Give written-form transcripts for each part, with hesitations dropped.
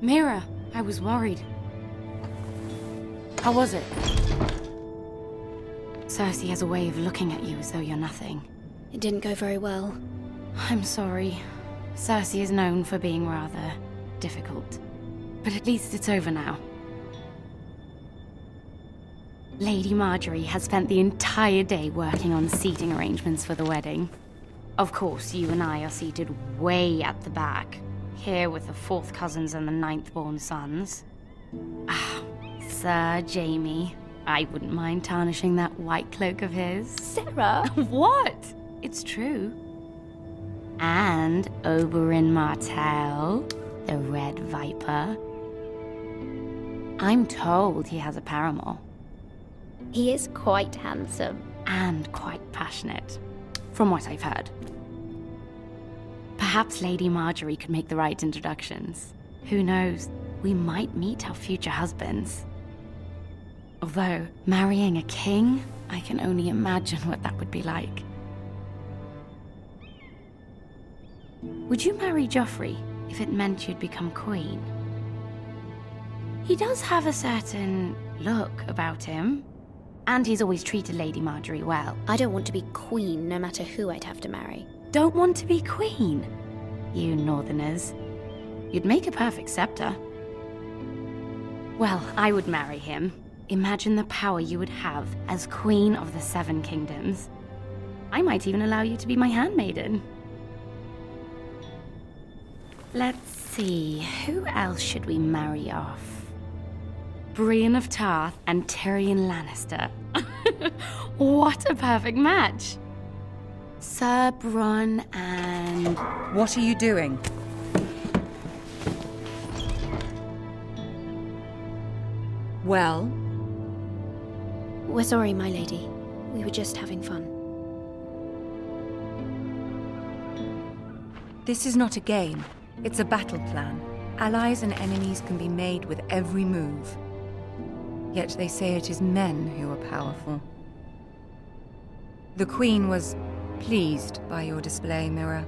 Mira, I was worried. How was it? Cersei has a way of looking at you as though you're nothing. It didn't go very well. I'm sorry. Cersei is known for being rather difficult. But at least it's over now. Lady Margaery has spent the entire day working on seating arrangements for the wedding. Of course, you and I are seated way at the back, here with the 4th cousins and the 9th-born sons. Ah, Sir Jaime. I wouldn't mind tarnishing that white cloak of his. Sarah! What? It's true. And Oberyn Martell, the Red Viper. I'm told he has a paramour. He is quite handsome. And quite passionate, from what I've heard. Perhaps Lady Margaery could make the right introductions. Who knows? We might meet our future husbands. Although, marrying a king, I can only imagine what that would be like. Would you marry Joffrey if it meant you'd become queen? He does have a certain look about him. And he's always treated Lady Margaery well. I don't want to be queen no matter who I'd have to marry. Don't want to be queen? You northerners. You'd make a perfect scepter. Well, I would marry him. Imagine the power you would have as Queen of the 7 Kingdoms. I might even allow you to be my handmaiden. Let's see, who else should we marry off? Brienne of Tarth and Tyrion Lannister. What a perfect match! Sir Bronn and... What are you doing? Well? We're sorry, my lady. We were just having fun. This is not a game. It's a battle plan. Allies and enemies can be made with every move. Yet they say it is men who are powerful. The Queen was pleased by your display, Mira.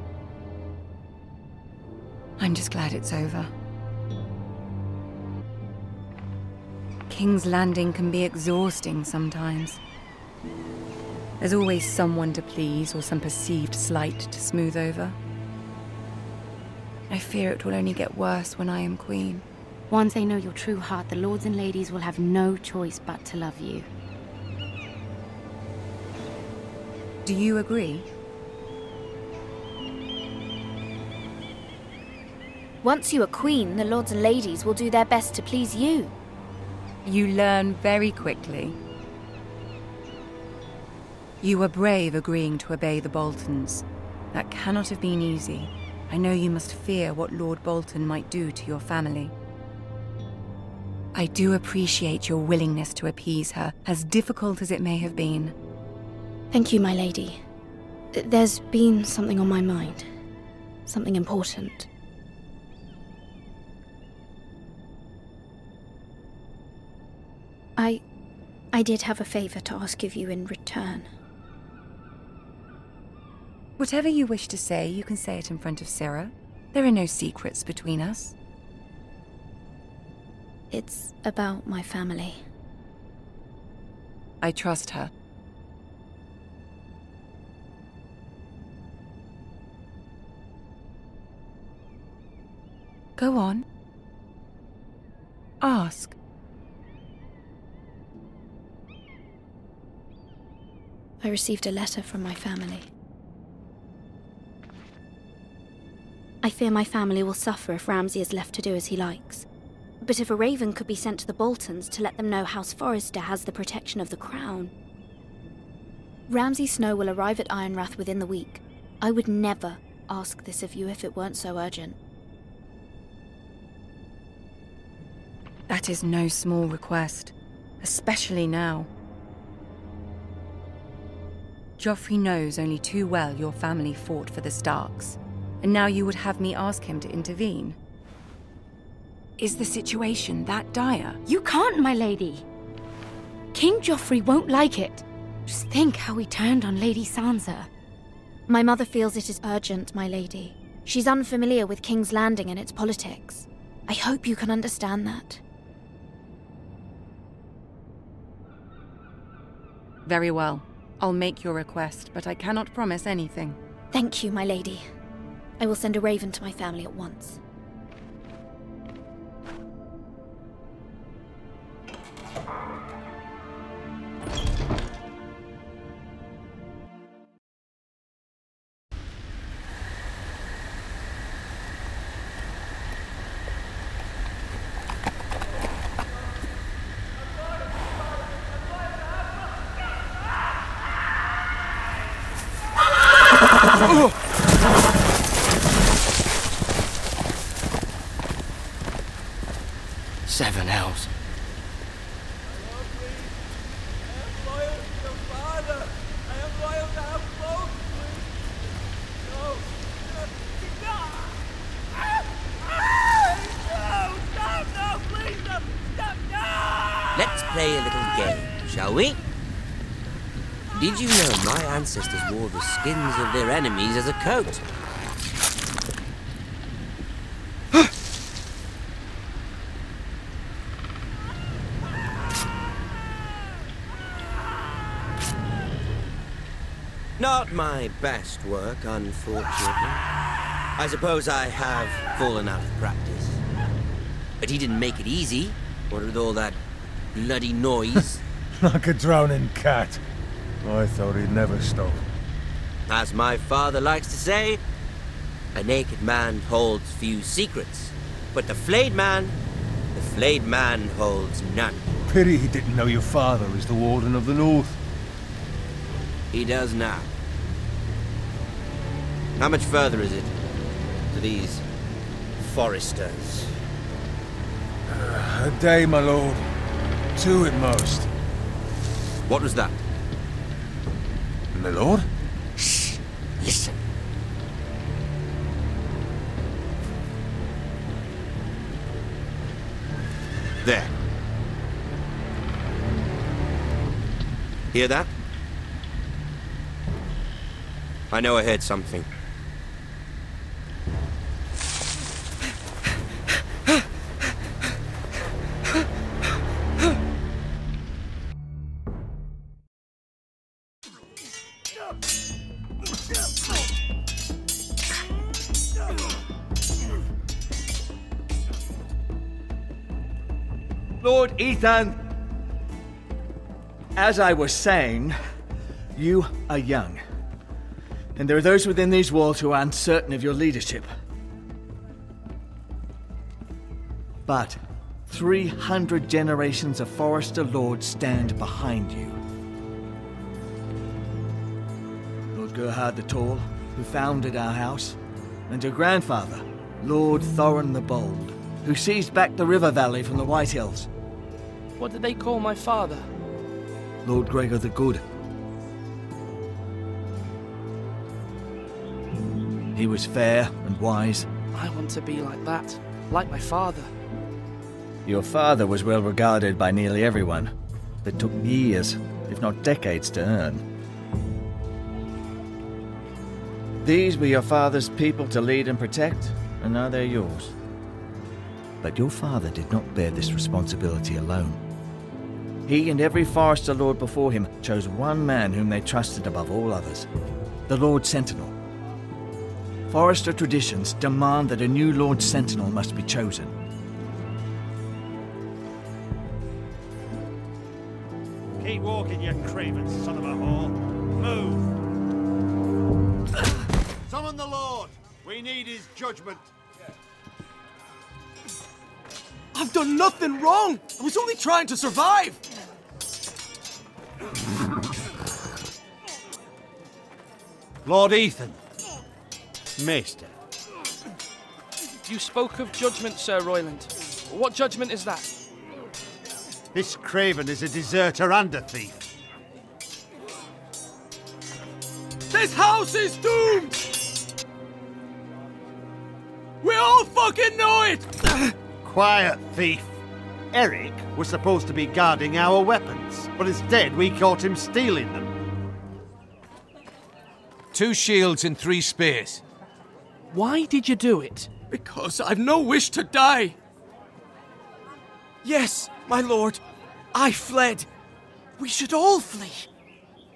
I'm just glad it's over. King's Landing can be exhausting sometimes. There's always someone to please or some perceived slight to smooth over. I fear it will only get worse when I am Queen. Once they know your true heart, the lords and ladies will have no choice but to love you. Do you agree? Once you are queen, the lords and ladies will do their best to please you. You learn very quickly. You were brave agreeing to obey the Boltons. That cannot have been easy. I know you must fear what Lord Bolton might do to your family. I do appreciate your willingness to appease her, as difficult as it may have been. Thank you, my lady. There's been something on my mind. Something important. I did have a favor to ask of you in return. Whatever you wish to say, you can say it in front of Sarah. There are no secrets between us. It's about my family. I trust her. Go on. Ask. I received a letter from my family. I fear my family will suffer if Ramsay is left to do as he likes. But if a raven could be sent to the Boltons to let them know House Forrester has the protection of the crown. Ramsay Snow will arrive at Ironrath within the week. I would never ask this of you if it weren't so urgent. That is no small request, especially now. Joffrey knows only too well your family fought for the Starks, and now you would have me ask him to intervene. Is the situation that dire? You can't, my lady. King Joffrey won't like it. Just think how he turned on Lady Sansa. My mother feels it is urgent, my lady. She's unfamiliar with King's Landing and its politics. I hope you can understand that. Very well. I'll make your request, but I cannot promise anything. Thank you, my lady. I will send a raven to my family at once. Seven hells. Let's play a little game, shall we? Did you know my ancestors wore the skins of their enemies as a coat? Not my best work, unfortunately. I suppose I have fallen out of practice. But he didn't make it easy, what with all that bloody noise. Like a drowning cat. I thought he'd never stop. As my father likes to say, a naked man holds few secrets. But the flayed man holds none. Pity he didn't know your father is the Warden of the North. He does now. How much further is it to these foresters? A day, my lord. 2 at most. What was that? My lord? Shh! Listen. There. Hear that? I know I heard something. Lord Ethan, as I was saying, you are young. And there are those within these walls who are uncertain of your leadership. But 300 generations of Forester Lords stand behind you. Lord Gerhard the Tall, who founded our house, and your grandfather, Lord Thorin the Bold, who seized back the river valley from the White Hills. What did they call my father? Lord Gregor the Good. He was fair and wise. I want to be like that, like my father. Your father was well regarded by nearly everyone, but took years, if not decades, to earn. These were your father's people to lead and protect, and now they're yours. But your father did not bear this responsibility alone. He and every Forester Lord before him chose one man whom they trusted above all others, the Lord Sentinel. Forester traditions demand that a new Lord Sentinel must be chosen. Keep walking, you craven son of a whore. Move! Summon the Lord! We need his judgment. I've done nothing wrong! I was only trying to survive! Lord Ethan. Maester. You spoke of judgment, Sir Royland. What judgment is that? This craven is a deserter and a thief. This house is doomed! We all fucking know it! Quiet, thief. Eric was supposed to be guarding our weapons, but instead we caught him stealing them. 2 shields and 3 spears. Why did you do it? Because I've no wish to die. Yes, my lord. I fled. We should all flee.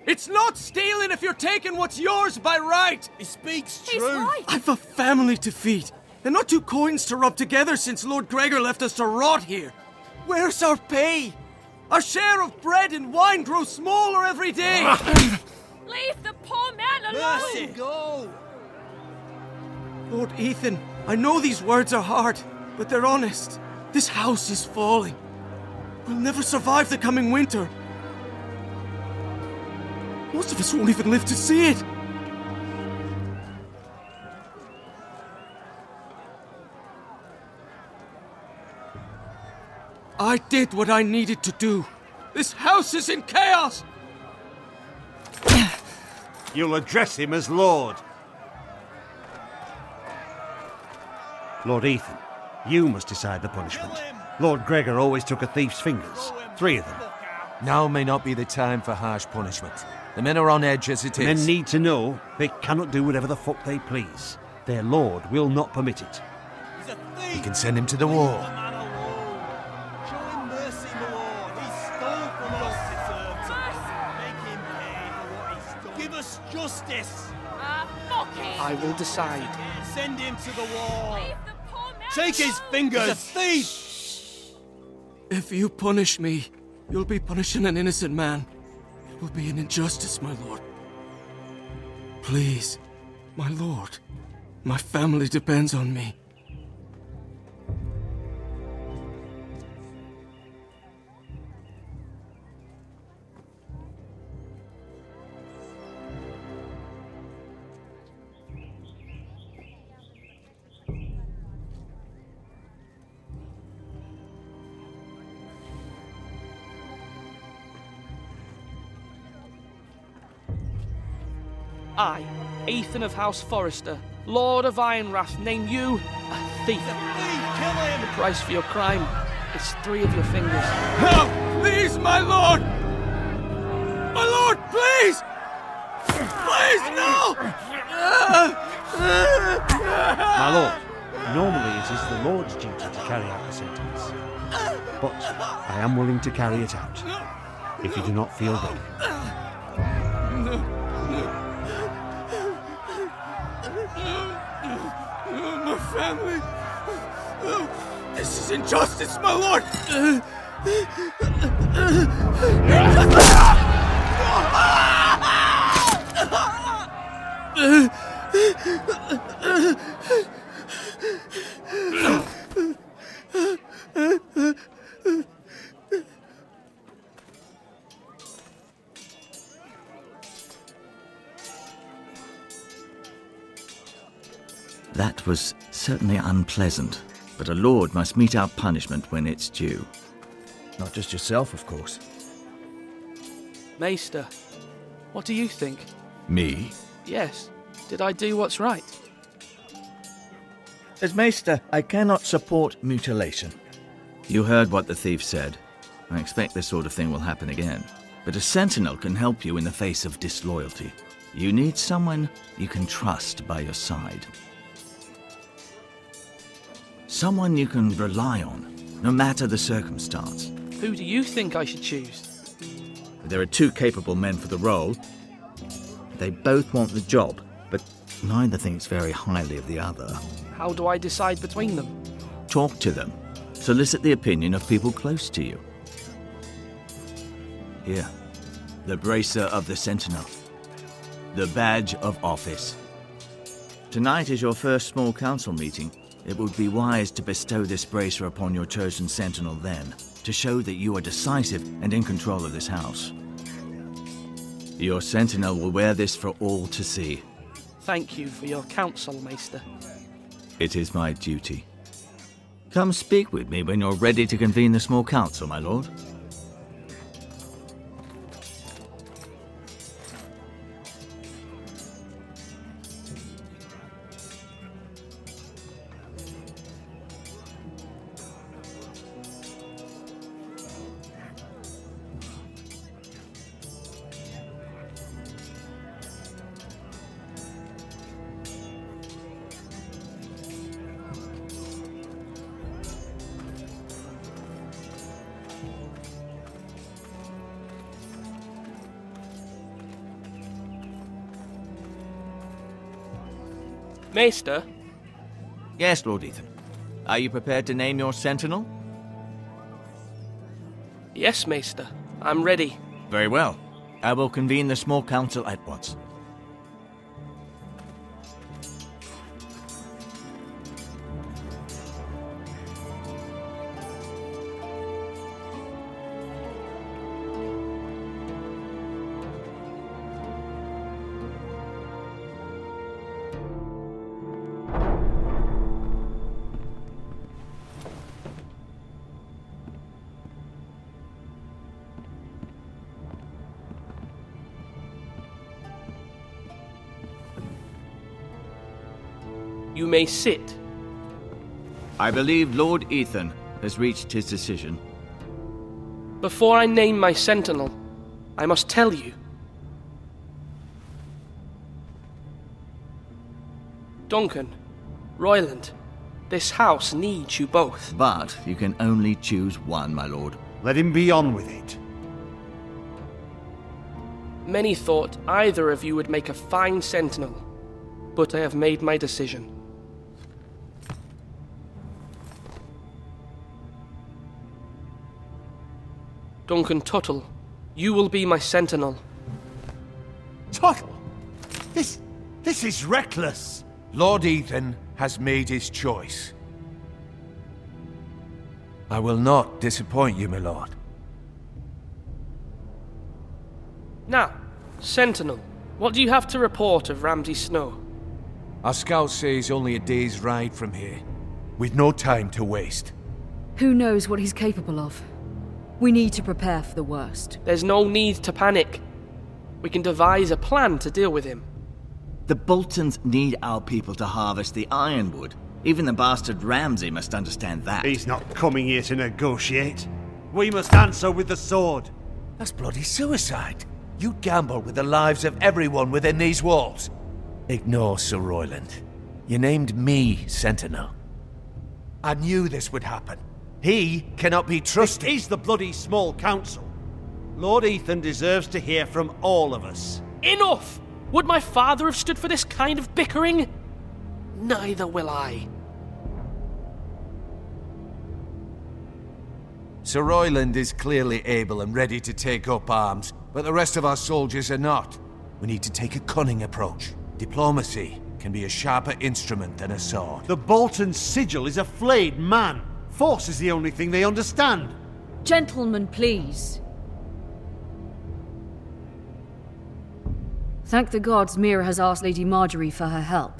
It's not stealing if you're taking what's yours by right. He speaks He's true. right. I've a family to feed, and not two coins to rub together since Lord Gregor left us to rot here. Where's our pay? Our share of bread and wine grows smaller every day. Leave the poor man alone! Mercy. Go. Lord Ethan, I know these words are hard, but they're honest. This house is falling. We'll never survive the coming winter. Most of us won't even live to see it. I did what I needed to do. This house is in chaos! You'll address him as Lord. Lord Ethan, you must decide the punishment. Lord Gregor always took a thief's fingers. 3 of them. Now may not be the time for harsh punishment. The men are on edge as it is. Men need to know they cannot do whatever the fuck they please. Their lord will not permit it. He's a thief. We can send him to the wall. He's a man of war. Show him mercy, my lord. He stole from us. Make him pay for what he stole. Give us justice. Fuck him! I will decide. Send him to the wall. Leave the poor man Take his fingers. He's a thief. If you punish me, you'll be punishing an innocent man. It will be an injustice, my lord. Please, my lord. My family depends on me. I, Ethan of House Forrester, Lord of Ironrath, name you a thief. Kill him. The price for your crime is 3 of your fingers. Help! Please, my lord! My lord, please! Please, no! My lord, normally it is the Lord's duty to carry out the sentence. But I am willing to carry it out, if you do not feel ready. My family. This is injustice, my lord. That was certainly unpleasant, but a lord must mete out punishment when it's due. Not just yourself, of course. Maester, what do you think? Me? Yes. Did I do what's right? As Maester, I cannot support mutilation. You heard what the thief said. I expect this sort of thing will happen again. But a sentinel can help you in the face of disloyalty. You need someone you can trust by your side. Someone you can rely on, no matter the circumstance. Who do you think I should choose? There are 2 capable men for the role. They both want the job, but neither thinks very highly of the other. How do I decide between them? Talk to them. Solicit the opinion of people close to you. Here, the bracer of the Sentinel. The badge of office. Tonight is your first small council meeting. It would be wise to bestow this bracer upon your chosen sentinel then, to show that you are decisive and in control of this house. Your sentinel will wear this for all to see. Thank you for your counsel, Maester. It is my duty. Come speak with me when you're ready to convene the small council, my lord. Maester? Yes, Lord Ethan. Are you prepared to name your sentinel? Yes, Maester. I'm ready. Very well. I will convene the small council at once. You may sit. I believe Lord Ethan has reached his decision. Before I name my sentinel, I must tell you. Duncan, Royland, this house needs you both. But you can only choose one, my lord. Let him be on with it. Many thought either of you would make a fine sentinel, but I have made my decision. Duncan Tuttle, you will be my sentinel. Tuttle? This is reckless. Lord Ethan has made his choice. I will not disappoint you, my lord. Now, sentinel, what do you have to report of Ramsay Snow? Our scouts say he's only a day's ride from here, with no time to waste. Who knows what he's capable of? We need to prepare for the worst. There's no need to panic. We can devise a plan to deal with him. The Boltons need our people to harvest the ironwood. Even the bastard Ramsay must understand that. He's not coming here to negotiate. We must answer with the sword. That's bloody suicide. You gamble with the lives of everyone within these walls. Ignore Sir Royland. You named me Sentinel. I knew this would happen. He cannot be trusted. It is the bloody small council. Lord Ethan deserves to hear from all of us. Enough! Would my father have stood for this kind of bickering? Neither will I. Sir Royland is clearly able and ready to take up arms, but the rest of our soldiers are not. We need to take a cunning approach. Diplomacy can be a sharper instrument than a sword. The Bolton sigil is a flayed man. Force is the only thing they understand. Gentlemen, please. Thank the gods Mira has asked Lady Marjorie for her help.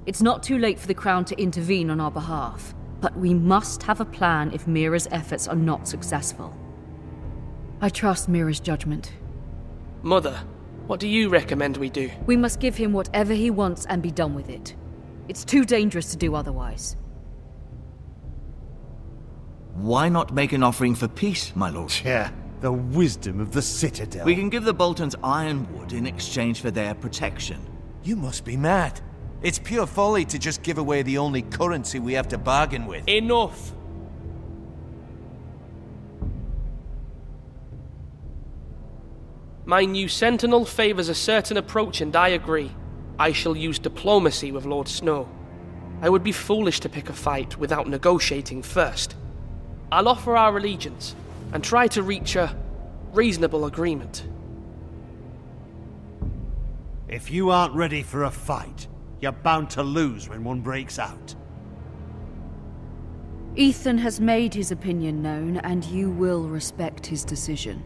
It's not too late for the Crown to intervene on our behalf, but we must have a plan if Mira's efforts are not successful. I trust Mira's judgment. Mother, what do you recommend we do? We must give him whatever he wants and be done with it. It's too dangerous to do otherwise. Why not make an offering for peace, my lord? Yeah, the wisdom of the Citadel. We can give the Boltons ironwood in exchange for their protection. You must be mad. It's pure folly to just give away the only currency we have to bargain with. Enough! My new sentinel favors a certain approach, and I agree. I shall use diplomacy with Lord Snow. I would be foolish to pick a fight without negotiating first. I'll offer our allegiance, and try to reach a reasonable agreement. If you aren't ready for a fight, you're bound to lose when one breaks out. Ethan has made his opinion known, and you will respect his decision.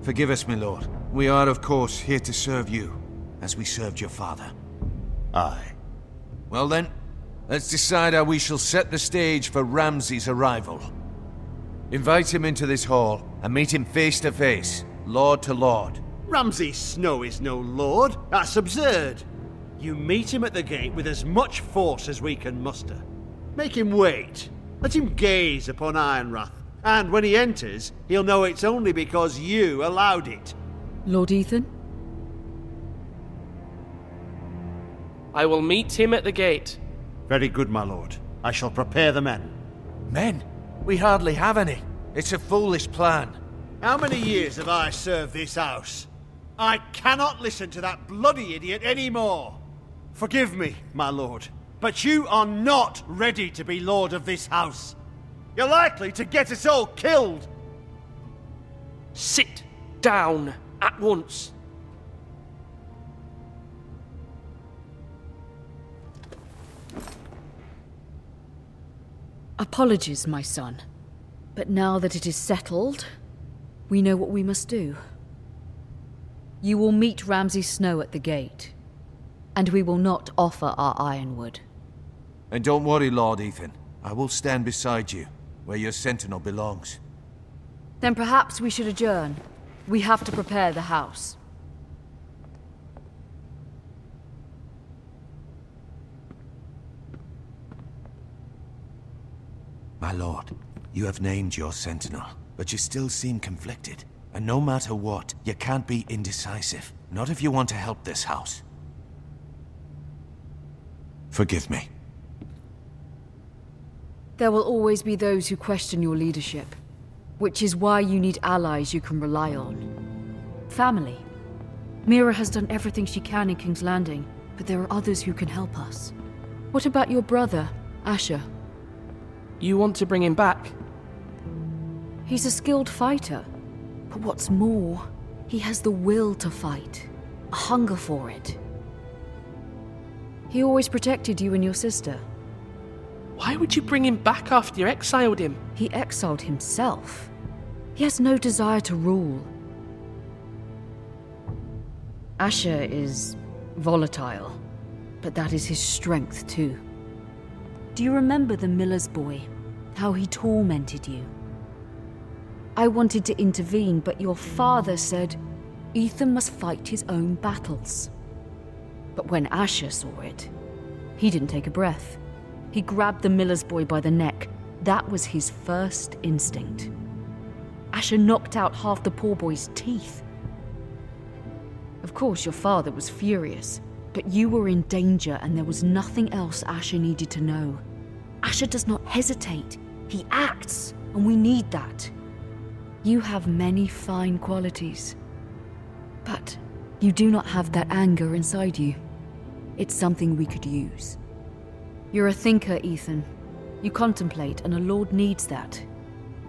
Forgive us, my lord. We are, of course, here to serve you, as we served your father. Aye. Well then, let's decide how we shall set the stage for Ramsay's arrival. Invite him into this hall, and meet him face to face, lord to lord. Ramsay Snow is no lord. That's absurd. You meet him at the gate with as much force as we can muster. Make him wait. Let him gaze upon Ironrath. And when he enters, he'll know it's only because you allowed it. Lord Ethan? I will meet him at the gate. Very good, my lord. I shall prepare the men. Men? We hardly have any. It's a foolish plan. How many years have I served this house? I cannot listen to that bloody idiot anymore. Forgive me, my lord, but you are not ready to be lord of this house. You're likely to get us all killed. Sit down at once. Apologies, my son. But now that it is settled, we know what we must do. You will meet Ramsay Snow at the gate, and we will not offer our ironwood. And don't worry, Lord Ethan. I will stand beside you, where your sentinel belongs. Then perhaps we should adjourn. We have to prepare the house. My lord, you have named your sentinel, but you still seem conflicted. And no matter what, you can't be indecisive. Not if you want to help this house. Forgive me. There will always be those who question your leadership, which is why you need allies you can rely on. Family. Mira has done everything she can in King's Landing, but there are others who can help us. What about your brother, Asher? You want to bring him back? He's a skilled fighter, but what's more, he has the will to fight, a hunger for it. He always protected you and your sister. Why would you bring him back after you exiled him? He exiled himself. He has no desire to rule. Asher is volatile, but that is his strength too. Do you remember the miller's boy? How he tormented you? I wanted to intervene, but your father said Ethan must fight his own battles. But when Asher saw it, he didn't take a breath. He grabbed the miller's boy by the neck. That was his first instinct. Asher knocked out half the poor boy's teeth. Of course, your father was furious, but you were in danger and there was nothing else Asher needed to know. Asher does not hesitate. He acts, and we need that. You have many fine qualities, but you do not have that anger inside you. It's something we could use. You're a thinker, Ethan. You contemplate, and a lord needs that.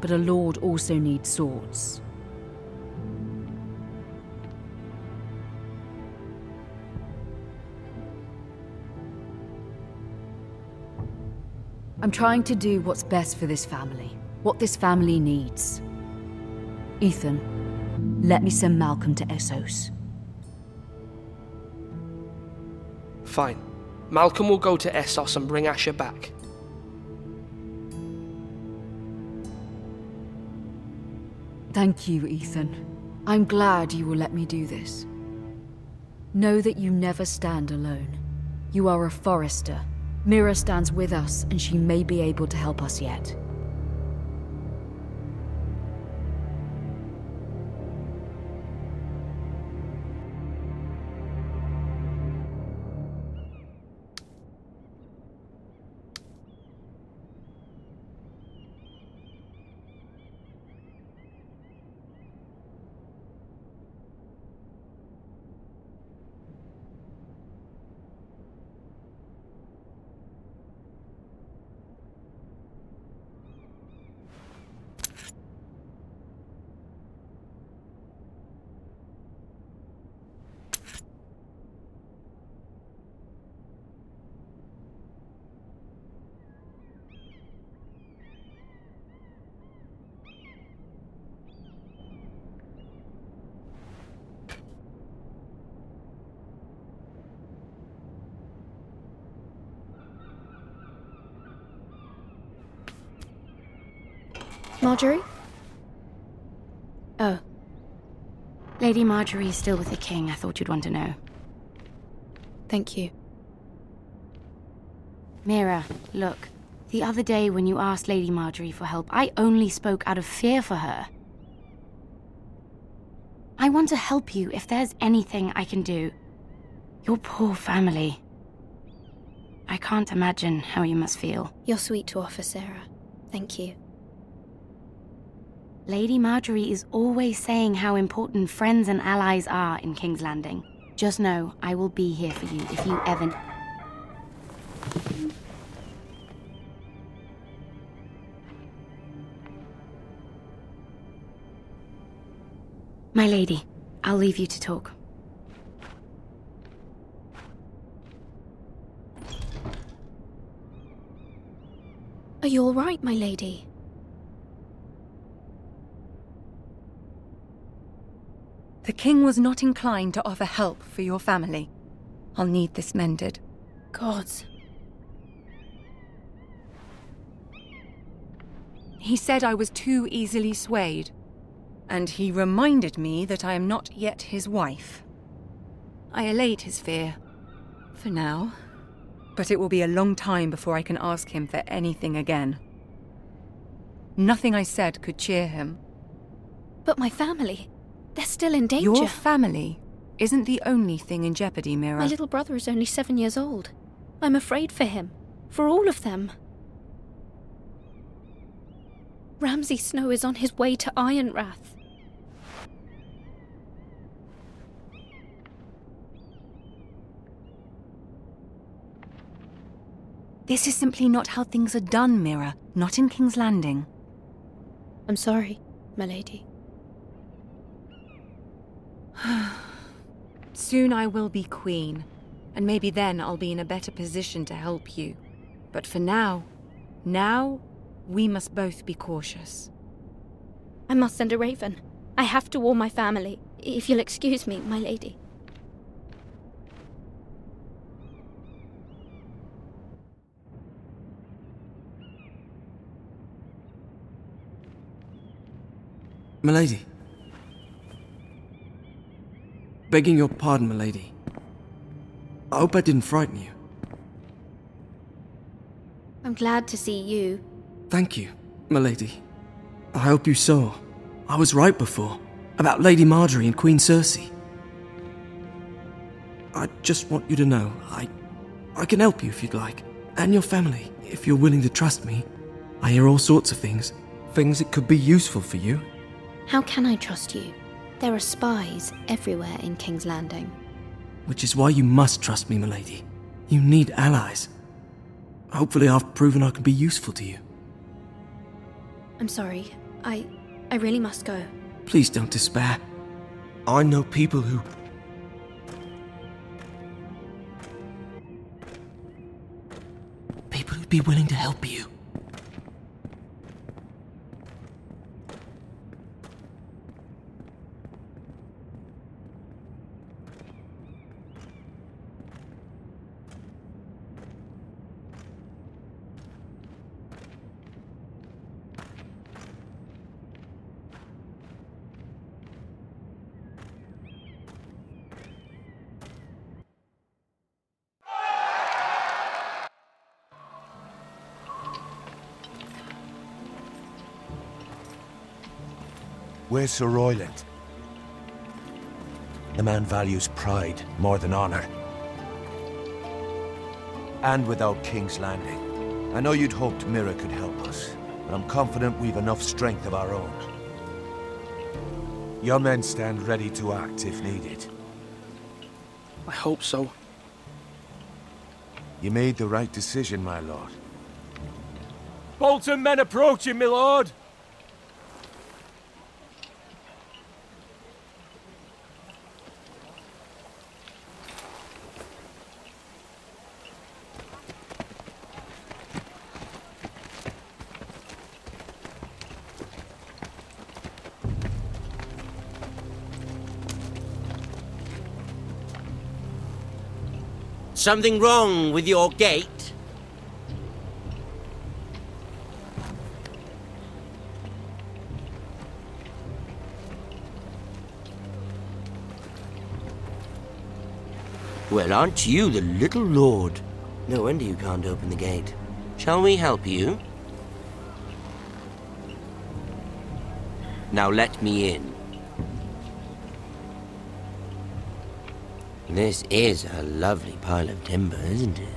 But a lord also needs swords. I'm trying to do what's best for this family, what this family needs. Ethan, let me send Malcolm to Essos. Fine. Malcolm will go to Essos and bring Asher back. Thank you, Ethan. I'm glad you will let me do this. Know that you never stand alone. You are a Forrester. Mira stands with us, and she may be able to help us yet. Marjorie? Oh. Lady Marjorie is still with the king. I thought you'd want to know. Thank you. Mira, look. The other day when you asked Lady Marjorie for help, I only spoke out of fear for her. I want to help you if there's anything I can do. Your poor family. I can't imagine how you must feel. You're sweet to offer, Sarah. Thank you. Lady Marjorie is always saying how important friends and allies are in King's Landing. Just know, I will be here for you if you ever... My lady, I'll leave you to talk. Are you all right, my lady? The king was not inclined to offer help for your family. I'll need this mended. Gods. He said I was too easily swayed. And he reminded me that I am not yet his wife. I allayed his fear. For now. But it will be a long time before I can ask him for anything again. Nothing I said could cheer him. But my family, they're still in danger. Your family isn't the only thing in jeopardy, Mira. My little brother is only 7 years old. I'm afraid for him. For all of them. Ramsay Snow is on his way to Ironrath. This is simply not how things are done, Mira. Not in King's Landing. I'm sorry, my lady. Soon I will be queen, and maybe then I'll be in a better position to help you. But for now, we must both be cautious. I must send a raven. I have to warn my family. If you'll excuse me, my lady. Milady. Begging your pardon, milady. I hope I didn't frighten you. I'm glad to see you. Thank you, milady. I hope you saw. I was right before. About Lady Marjorie and Queen Cersei. I just want you to know, I can help you if you'd like. And your family, if you're willing to trust me. I hear all sorts of things. Things that could be useful for you. How can I trust you? There are spies everywhere in King's Landing. Which is why you must trust me, milady. You need allies. Hopefully I've proven I can be useful to you. I'm sorry. I really must go. Please don't despair. I know people who... People who'd be willing to help you. Where's Sir Royland? The man values pride more than honor. And without King's Landing. I know you'd hoped Mira could help us, but I'm confident we've enough strength of our own. Your men stand ready to act if needed. I hope so. You made the right decision, my lord. Bolton men approaching, my lord! Something wrong with your gate? Well, aren't you the little lord? No wonder you can't open the gate. Shall we help you? Now let me in. This is a lovely pile of timber, isn't it?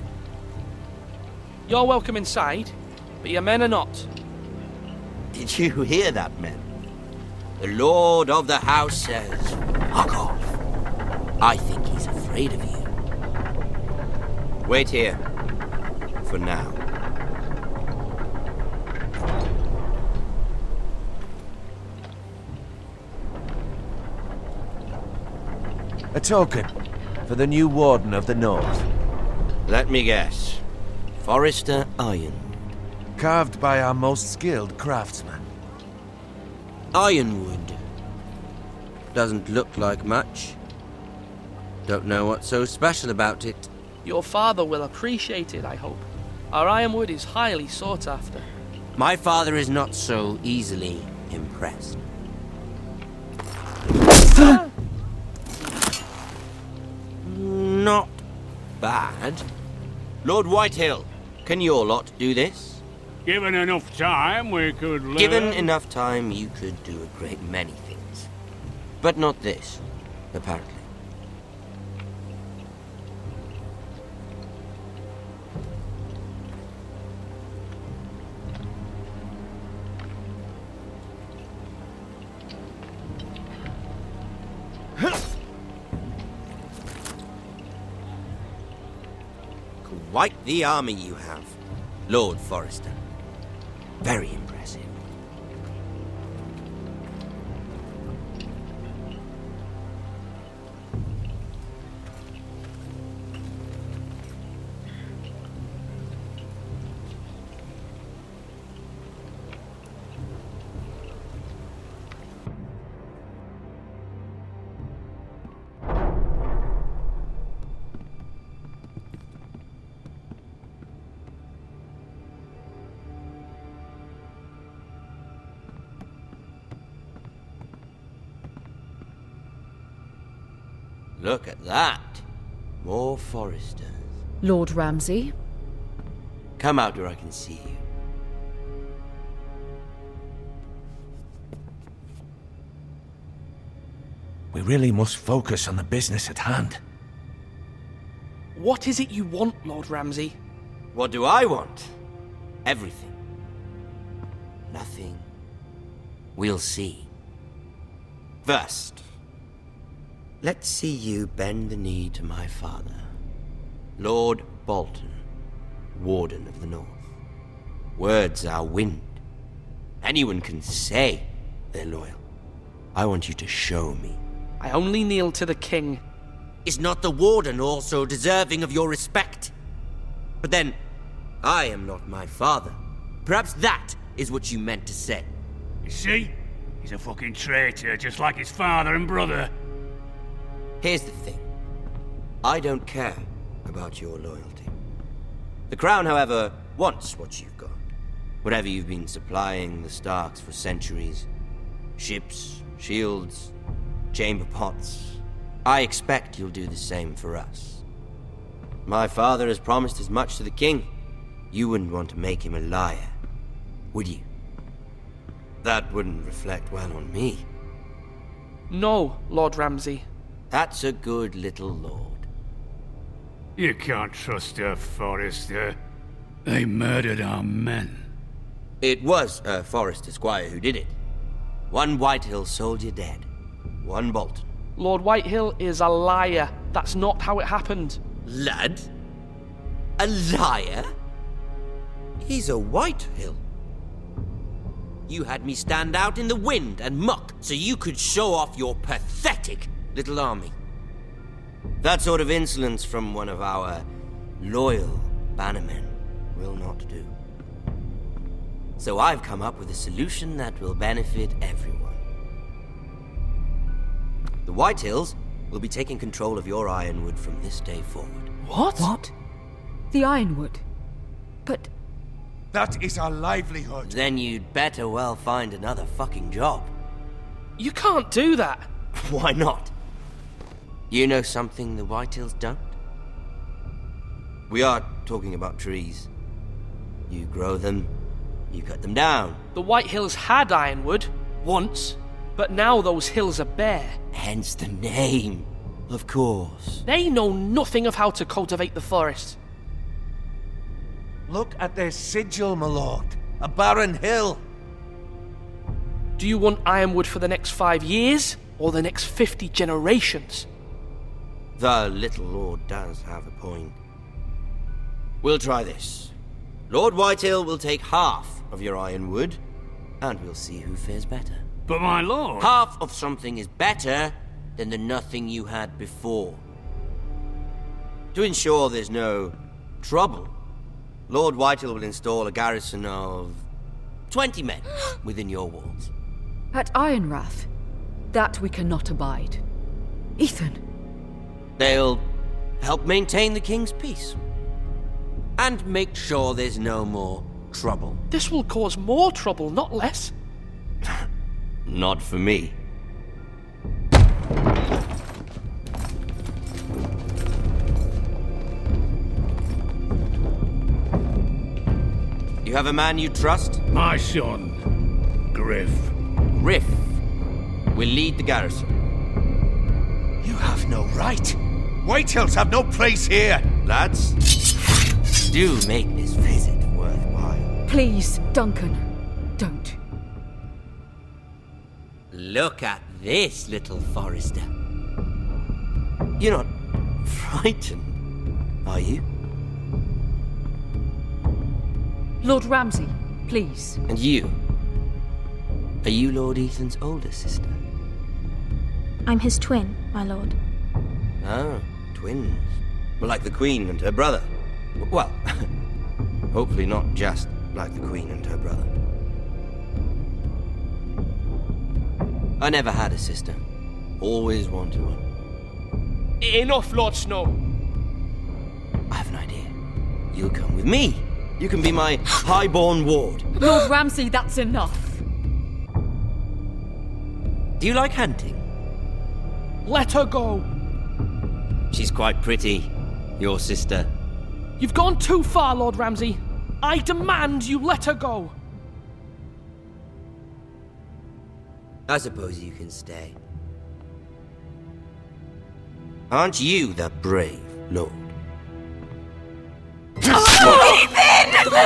You're welcome inside, but your men are not. Did you hear that, men? The Lord of the House says, fuck off. I think he's afraid of you. Wait here. For now. A token for the new Warden of the North. Let me guess. Forrester Ironwood. Carved by our most skilled craftsman. Ironwood. Doesn't look like much. Don't know what's so special about it. Your father will appreciate it, I hope. Our ironwood is highly sought after. My father is not so easily impressed. Not bad. Lord Whitehill, can your lot do this? Given enough time, we could learn. Given enough time, you could do a great many things. But not this, apparently. Quite the army you have, Lord Forrester. Very impressive. Look at that. More Forresters. Lord Ramsay? Come out where I can see you. We really must focus on the business at hand. What is it you want, Lord Ramsay? What do I want? Everything. Nothing. We'll see. First, let's see you bend the knee to my father, Lord Bolton, Warden of the North. Words are wind. Anyone can say they're loyal. I want you to show me. I only kneel to the king. Is not the Warden also deserving of your respect? But then, I am not my father. Perhaps that is what you meant to say. You see? He's a fucking traitor, just like his father and brother. Here's the thing. I don't care about your loyalty. The Crown, however, wants what you've got. Whatever you've been supplying the Starks for centuries. Ships, shields, chamber pots. I expect you'll do the same for us. My father has promised as much to the king. You wouldn't want to make him a liar, would you? That wouldn't reflect well on me. No, Lord Ramsay. That's a good little lord. You can't trust her, Forrester. They murdered our men. It was a Forrester squire who did it. One Whitehill soldier dead. One Bolton. Lord Whitehill is a liar. That's not how it happened. Lad? A liar? He's a Whitehill. You had me stand out in the wind and muck so you could show off your pathetic little army. That sort of insolence from one of our loyal bannermen will not do. So I've come up with a solution that will benefit everyone. The Whitehills will be taking control of your ironwood from this day forward. What? What? The ironwood? But... That is our livelihood. Then you'd better well find another fucking job. You can't do that. Why not? You know something the Whitehills don't? We are talking about trees. You grow them, you cut them down. The Whitehills had ironwood, once, but now those hills are bare. Hence the name, of course. They know nothing of how to cultivate the forest. Look at their sigil, my lord. A barren hill. Do you want Ironwood for the next 5 years, or the next 50 generations? The little lord does have a point. We'll try this. Lord Whitehill will take half of your ironwood, and we'll see who fares better. But my lord... Half of something is better than the nothing you had before. To ensure there's no trouble, Lord Whitehill will install a garrison of 20 men within your walls. At Ironrath? That we cannot abide. Ethan! They'll help maintain the king's peace. And make sure there's no more trouble. This will cause more trouble, not less. Not for me. You have a man you trust? My son, Griff. Griff will lead the garrison. You have no right. Whitehills have no place here. Lads, do make this visit worthwhile. Please, Duncan, don't. Look at this, little Forrester. You're not frightened, are you? Lord Ramsay, please. And you? Are you Lord Ethan's older sister? I'm his twin, my lord. Oh, twins. Well, like the Queen and her brother. Well, hopefully not just like the Queen and her brother. I never had a sister. Always wanted one. Enough, Lord Snow. I have an idea. You'll come with me. You can be my highborn ward. Lord Ramsay, that's enough. Do you like hunting? Let her go. She's quite pretty, your sister. You've gone too far, Lord Ramsay. I demand you let her go. I suppose you can stay. Aren't you the brave lord? Ethan! No!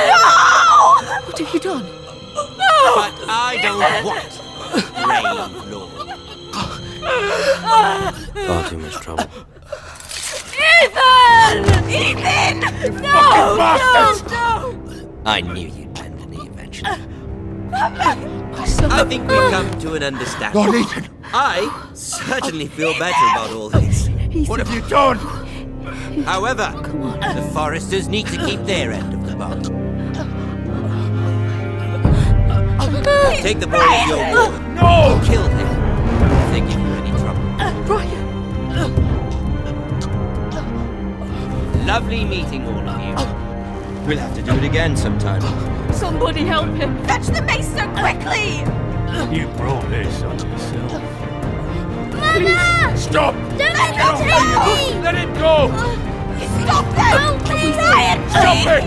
What have you done? But I don't want brave lord. Far too much trouble. Ethan! Ethan! No! No! I knew you'd bend the knee eventually. I think we've come to an understanding. Lord Ethan! I certainly feel better about all this. What have you done? However, the Forresters need to keep their end of the bargain. Take the boy of your ward. No! Kill him if they give you any trouble. Brian! Lovely meeting all of you. We'll have to do it again sometime. Somebody help him! Fetch the mace so quickly! You brought this on yourself. Mama! Stop! Don't let him take me! Let it go! Stop them! Ryan, please! Stop it!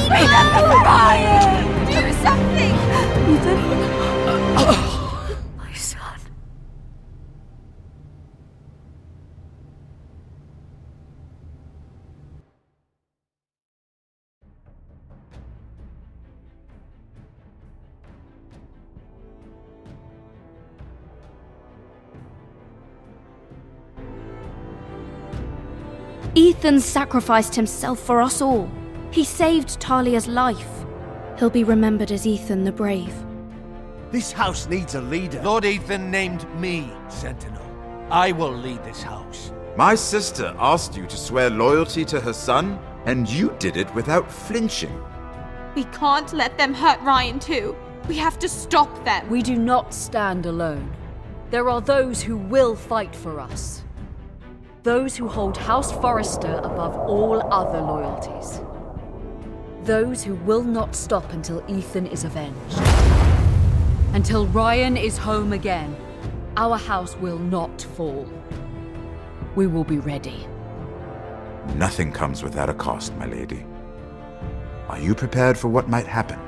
Remember Ryan! Do something! My son. Ethan sacrificed himself for us all. He saved Talia's life. He'll be remembered as Ethan the Brave. This house needs a leader. Lord Ethan named me Sentinel. I will lead this house. My sister asked you to swear loyalty to her son, and you did it without flinching. We can't let them hurt Ryan too. We have to stop them. We do not stand alone. There are those who will fight for us. Those who hold House Forrester above all other loyalties. Those who will not stop until Ethan is avenged. Until Ryan is home again, our house will not fall. We will be ready. Nothing comes without a cost, my lady. Are you prepared for what might happen?